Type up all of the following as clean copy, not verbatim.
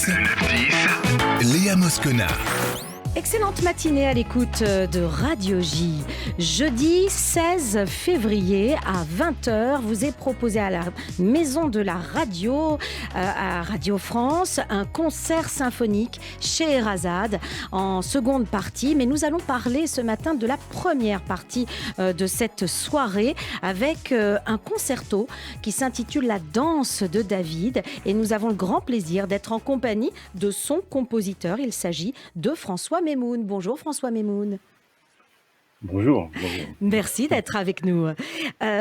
Léa Moscona. Excellente matinée à l'écoute de Radio J. Jeudi 16 février à 20h, vous est proposé à la Maison de la Radio, à Radio France, un concert symphonique chez Erazade en seconde partie. Mais nous allons parler ce matin de la première partie de cette soirée avec un concerto qui s'intitule La danse de David. Et nous avons le grand plaisir d'être en compagnie de son compositeur. Il s'agit de François Memoun. Bonjour François Memoun. Bonjour. Merci d'être avec nous.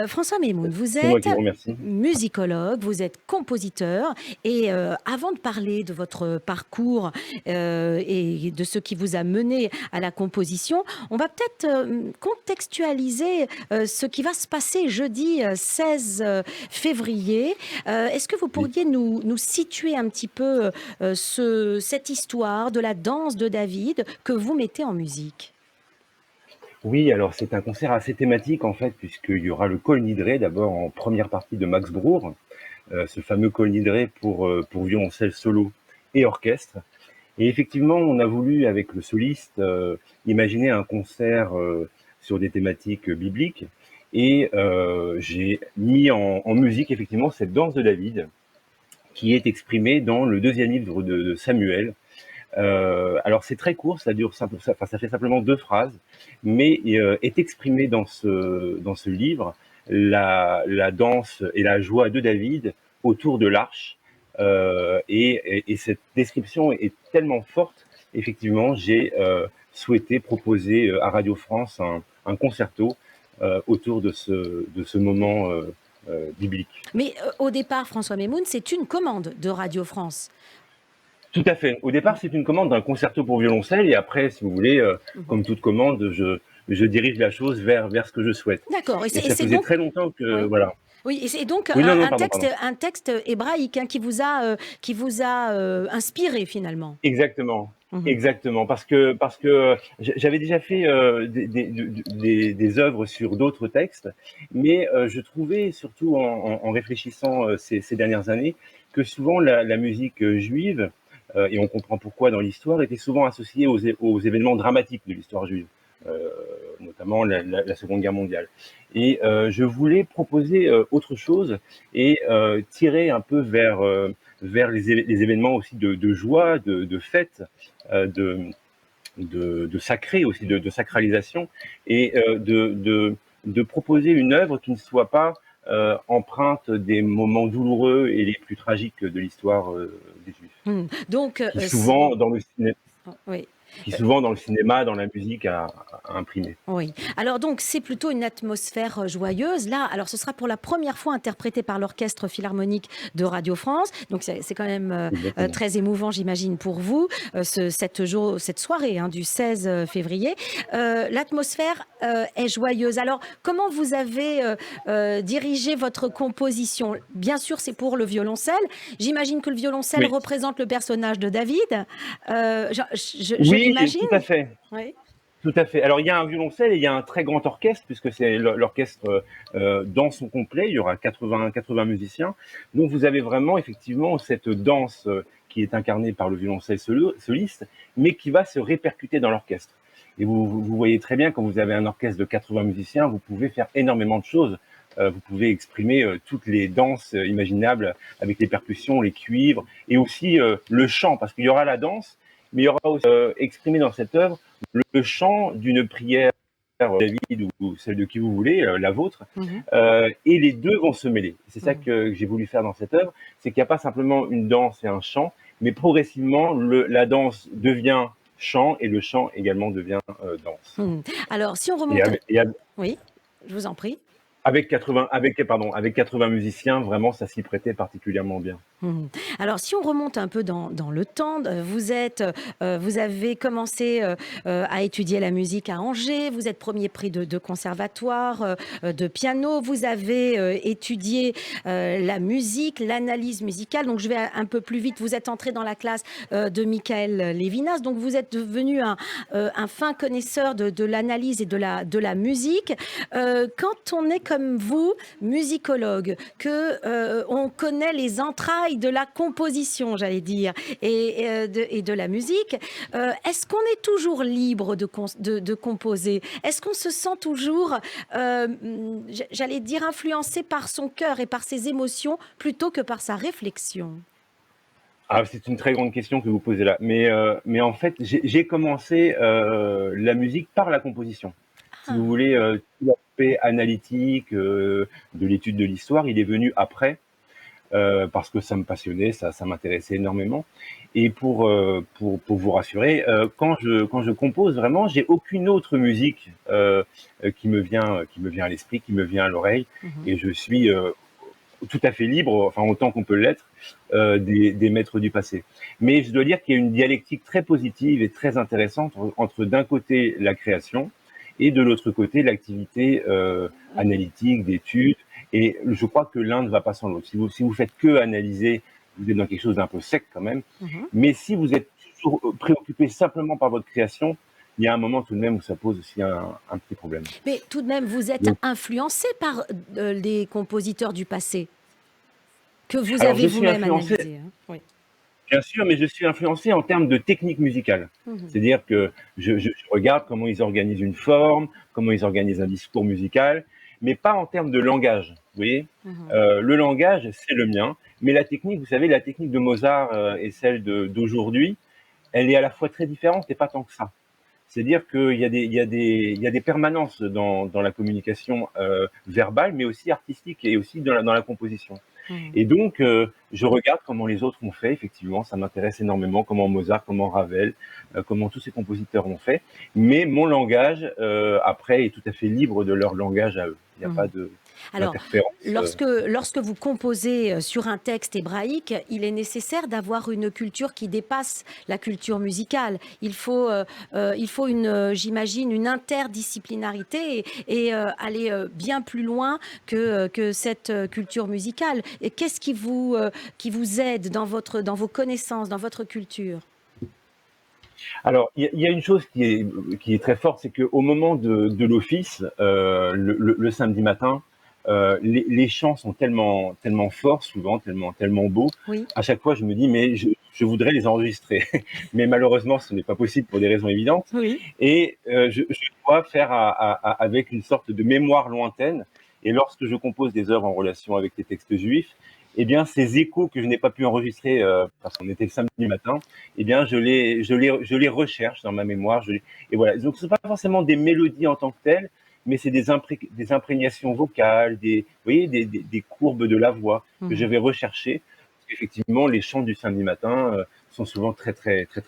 François Memoun, vous C'est moi qui êtes vous remercie. musicologue, vous êtes compositeur et avant de parler de votre parcours et de ce qui vous a mené à la composition, on va peut-être contextualiser ce qui va se passer jeudi 16 février. Est-ce que vous pourriez nous situer un petit peu cette histoire de la danse de David que vous mettez en musique ? Oui, alors c'est un concert assez thématique en fait, puisqu'il y aura le Kol Nidrei d'abord en première partie de Max Bruch, ce fameux Kol Nidrei pour violoncelle solo et orchestre. Et effectivement, on a voulu avec le soliste imaginer un concert sur des thématiques bibliques et j'ai mis en musique effectivement cette danse de David qui est exprimée dans le deuxième livre de Samuel. Alors c'est très court, ça fait simplement 2 phrases, mais est exprimée dans ce livre la danse et la joie de David autour de l'arche. Et cette description est tellement forte, effectivement, j'ai souhaité proposer à Radio France un concerto autour de ce moment biblique. Mais au départ, François Memoun, c'est une commande de Radio France. Tout à fait. Au départ, c'est une commande d'un concerto pour violoncelle et après, si vous voulez, comme toute commande, je dirige la chose vers ce que je souhaite. D'accord. Et ça faisait donc très longtemps que, oui. voilà. Oui, et c'est donc Oui, un texte hébraïque qui vous a inspiré finalement. Exactement. Exactement, parce que j'avais déjà fait des œuvres sur d'autres textes, mais je trouvais, surtout en réfléchissant ces dernières années, que souvent la musique juive, et on comprend pourquoi dans l'histoire, était souvent associée aux événements dramatiques de l'histoire juive, notamment la Seconde Guerre mondiale. Et je voulais proposer autre chose et tirer un peu vers les événements aussi de joie, de fête, de sacré aussi, de sacralisation, et de proposer une œuvre qui ne soit pas empreinte des moments douloureux et les plus tragiques de l'histoire des Juifs. Donc, qui souvent dans le cinéma. Oui. Qui souvent dans le cinéma, dans la musique, a imprimé. Oui. Alors donc c'est plutôt une atmosphère joyeuse. Là, alors ce sera pour la première fois interprété par l'Orchestre Philharmonique de Radio France. Donc c'est quand même très émouvant, j'imagine, pour vous, cette soirée du 16 février. L'atmosphère est joyeuse. Alors comment vous avez dirigé votre composition ? Bien sûr, c'est pour le violoncelle. J'imagine que le violoncelle représente le personnage de David. Oui, tout à fait. Oui. Tout à fait. Alors il y a un violoncelle et il y a un très grand orchestre, puisque c'est l'orchestre dans son complet, il y aura 80 musiciens. Donc vous avez vraiment effectivement cette danse qui est incarnée par le violoncelle soliste, mais qui va se répercuter dans l'orchestre. Et vous voyez très bien, quand vous avez un orchestre de 80 musiciens, vous pouvez faire énormément de choses. Vous pouvez exprimer toutes les danses imaginables avec les percussions, les cuivres, et aussi le chant, parce qu'il y aura la danse, mais il y aura aussi exprimé dans cette œuvre le chant d'une prière, David ou celle de qui vous voulez, la vôtre, et les deux vont se mêler. C'est ça que j'ai voulu faire dans cette œuvre, c'est qu'il n'y a pas simplement une danse et un chant, mais progressivement la danse devient chant et le chant également devient danse. Alors si on remonte... Oui, je vous en prie. Avec 80 musiciens, vraiment, ça s'y prêtait particulièrement bien. Alors, si on remonte un peu dans le temps, vous avez commencé à étudier la musique à Angers, vous êtes premier prix de conservatoire, de piano, vous avez étudié la musique, l'analyse musicale, donc je vais un peu plus vite, vous êtes entré dans la classe de Michael Levinas, donc vous êtes devenu un fin connaisseur de l'analyse et de la musique. Quand on est comme vous, musicologue, que on connaît les entrailles travail de la composition, j'allais dire, et de la musique, est-ce qu'on est toujours libre de composer? Est-ce qu'on se sent toujours, j'allais dire, influencé par son cœur et par ses émotions plutôt que par sa réflexion? Ah, c'est une très grande question que vous posez là. Mais en fait, j'ai commencé la musique par la composition. Si vous Ah, voulez, tout l'aspect analytique de l'étude de l'histoire, il est venu après, parce que ça me passionnait, ça m'intéressait énormément. Et pour vous rassurer, quand je compose vraiment, j'ai aucune autre musique qui me vient à l'esprit, qui me vient à l'oreille, mhm. et je suis tout à fait libre, enfin autant qu'on peut l'être, des maîtres du passé. Mais je dois dire qu'il y a une dialectique très positive et très intéressante entre d'un côté la création et de l'autre côté l'activité Oui. analytique, d'études. Et je crois que l'un ne va pas sans l'autre. Si vous faites que analyser, vous êtes dans quelque chose d'un peu sec quand même. Mhm. Mais si vous êtes toujours préoccupé simplement par votre création, il y a un moment tout de même où ça pose aussi un petit problème. Mais tout de même, vous êtes Donc, influencé par les compositeurs du passé que vous alors avez je suis vous-même influencé. analysés, hein. Oui. Bien sûr, mais je suis influencé en termes de technique musicale. Mhm. C'est-à-dire que je regarde comment ils organisent une forme, comment ils organisent un discours musical, mais pas en termes de langage. Vous voyez, Mhm. le langage, c'est le mien, mais la technique, vous savez, la technique de Mozart et celle d'aujourd'hui, elle est à la fois très différente et pas tant que ça. C'est-à-dire qu'il y a des permanences dans la communication verbale, mais aussi artistique et aussi dans la composition. Mhm. Et donc, je regarde comment les autres ont fait, effectivement, ça m'intéresse énormément, comment Mozart, comment Ravel, comment tous ces compositeurs ont fait. Mais mon langage, après, est tout à fait libre de leur langage à eux. Il n'y a pas Mhm. Alors, d'interférence. lorsque vous composez sur un texte hébraïque, il est nécessaire d'avoir une culture qui dépasse la culture musicale. Il faut j'imagine, une interdisciplinarité et aller bien plus loin que cette culture musicale. Et qu'est-ce qui vous aide dans vos connaissances, dans votre culture? Alors, il y a une chose qui est très forte, c'est qu'au moment de l'office, le samedi matin, les chants sont tellement forts, souvent, tellement beaux. Oui. À chaque fois, je me dis, mais je voudrais les enregistrer. Mais malheureusement, ce n'est pas possible pour des raisons évidentes. Oui. Et je dois faire avec une sorte de mémoire lointaine. Et lorsque je compose des œuvres en relation avec les textes juifs, eh bien, ces échos que je n'ai pas pu enregistrer parce qu'on était le samedi matin, eh bien, je les recherche dans ma mémoire. Et voilà. Donc, ce ne sont pas forcément des mélodies en tant que telles, mais c'est des imprégnations vocales, vous voyez, des courbes de la voix que je Mhm. vais rechercher. Parce qu'effectivement, les chants du samedi matin sont souvent très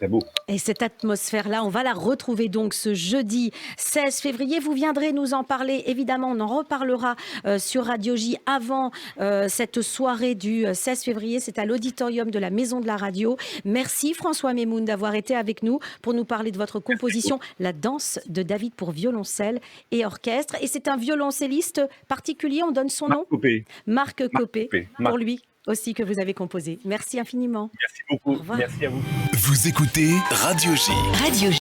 beaux. Et cette atmosphère-là, on va la retrouver donc ce jeudi 16 février. Vous viendrez nous en parler, évidemment, on en reparlera sur Radio J avant cette soirée du 16 février. C'est à l'auditorium de la Maison de la Radio. Merci François Memoun d'avoir été avec nous pour nous parler de votre composition, La danse de David pour violoncelle et orchestre. Et c'est un violoncelliste particulier, on donne son Marc nom? Copé. Marc Marc Copé, Copé. pour Marc. lui aussi que vous avez composé. Merci infiniment. Merci Au beaucoup. revoir. Merci à vous. Vous écoutez Radio J. Radio J.